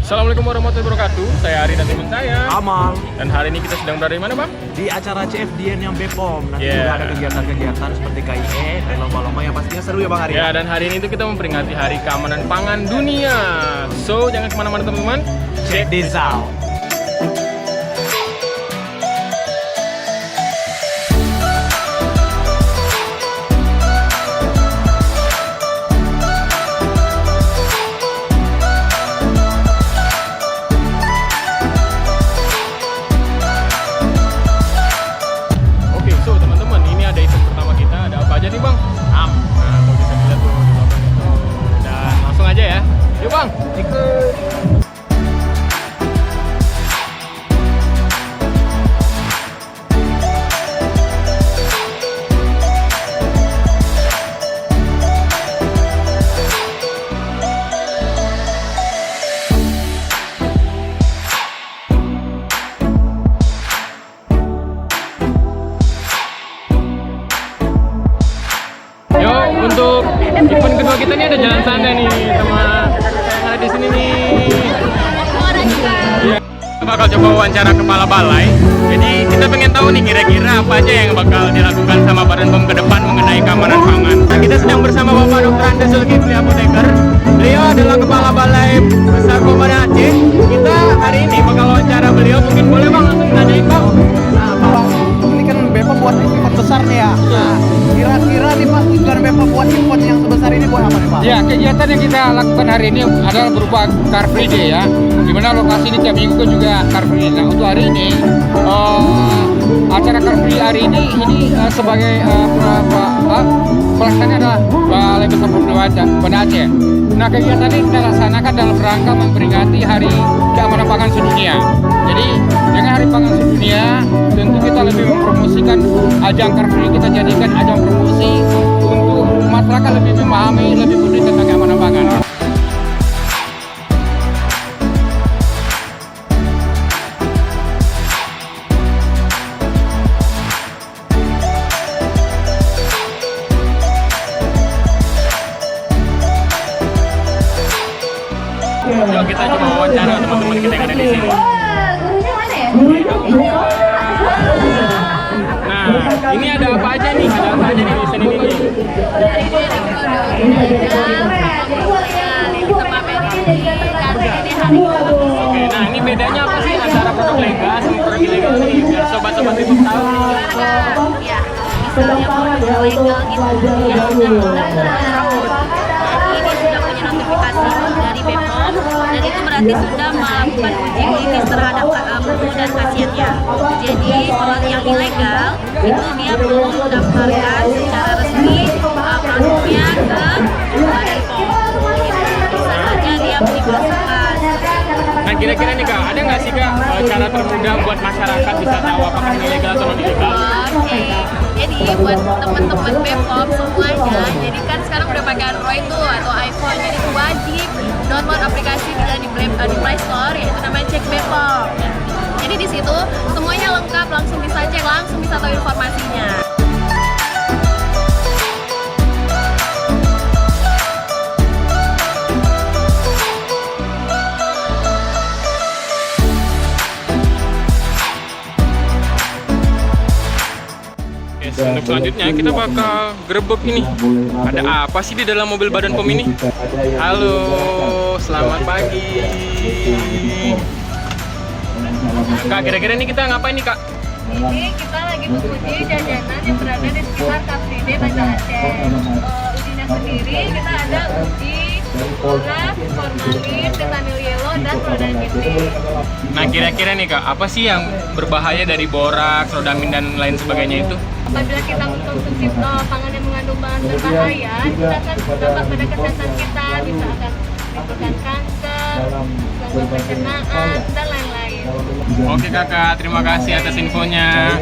Assalamualaikum warahmatullahi wabarakatuh. Saya Ari dan teman saya Amal. Dan hari ini kita sedang berada di mana, Bang? Di acara CFDN yang Bepom. Nanti Yeah. juga ada kegiatan-kegiatan seperti KIE dan lomba-lomba yang pastinya seru ya Bang Ari. Ya, dan hari ini itu kita memperingati Hari Keamanan Pangan Dunia. So, jangan kemana-mana teman-teman. Check this out. Oke, so teman-teman, ini ada event pertama kita. Ada apa aja nih, Bang? Nah, tuh bisa dilihat tuh di belakang itu. Dan langsung aja ya. Yuk, Bang. Ikut. Yuk, untuk event kedua kita nih ada jalan santai nih sama kakak-kakak yang ada di sini nih. Iya. Kita bakal coba wawancara kepala balai. Jadi kita pengen tahu nih kira-kira apa aja yang bakal dilakukan sama Badan POM ke depan mengenai keamanan pangan. Nah, kita sedang bersama Bapak Dr. Andes Zulkifli Apoteker. Beliau adalah kepala balai besar Komodo Aceh. Kita hari ini bakal wawancara beliau. Mungkin boleh Bang langsung tanyain Bang. Nah, Bang, ini kan Bepom buat event besar nih ya. Nah, kira-kira nih Pak, tujuan Bepom buat event yang sebesar ini buat apa nih Pak? Ya, kegiatan yang kita lakukan hari ini adalah berupa Car Free Day ya, di mana lokasi di tiap minggu juga Car Free Day. Nah, untuk hari ini acara Car Free hari ini sebagai pelaksananya adalah Balai Besar Komodo Aceh. Nah, kegiatan ini kita laksanakan dalam rangka memperingati Hari Keamanan Pangan Sedunia. Jadi dengan Hari Pangan Sedunia, tentu kita lebih mempromosikan ajang Car Free, kita jadikan ajang promosi untuk masyarakat lebih memahami, lebih peduli tentang keamanan pangan. Yuk kita coba wawancara teman-teman kita yang ada di sini. Gurunya mana ya? Nah, ini ada apa aja nih? Ada apa aja nih di sini nih? Hari ini ada kita pamerin di karena ini hari Oke, nah ini bedanya apa sih antara produk legal sama produk ilegal nih? Biar sobat-sobat itu tahu nih. ya misalnya produk legal itu yang sudah ini sudah punya notifikasi dari Bepom dan itu berarti sudah melakukan uji klinis terhadap mutu dan khasiatnya. Jadi kalau yang ilegal itu dia belum mendaftarkan secara resmi produknya ke Badan POM. Bisa saja dia dimasukkan. Nah kira-kira nih Kak, ada nggak sih Kak cara termudah buat masyarakat bisa tahu apakah ini legal atau non ilegal? Oke, jadi buat teman-teman Bepom semuanya, jadi kan sekarang udah pakai Android tuh atau iPhone, jadi wajib download aplikasi di Play Store, yaitu namanya Cek Bepom. Jadi di situ semuanya lengkap, langsung bisa cek, langsung bisa tahu informasinya. Untuk selanjutnya kita bakal gerebek ini. Ada apa sih di dalam mobil Badan POM ini? Halo, selamat pagi. Kak, kira-kira ini kita ngapain nih Kak? Ini kita lagi menguji jajanan yang berada di sekitar Car Free Day Banda Aceh. Ujinya sendiri kita ada uji urat, formalin, fentanyl yellow, dan rodamin D. Nah kira-kira nih Kak, apa sih yang berbahaya dari boraks, rodamin dan lain sebagainya itu? Apabila kita mengkonsumsi pangan yang mengandung bahan berbahaya, kita akan berdampak pada kesehatan kita, bisa akan menimbulkan kanker, gangguan pencernaan, dan lain-lain. Oke Kakak, terima kasih atas infonya.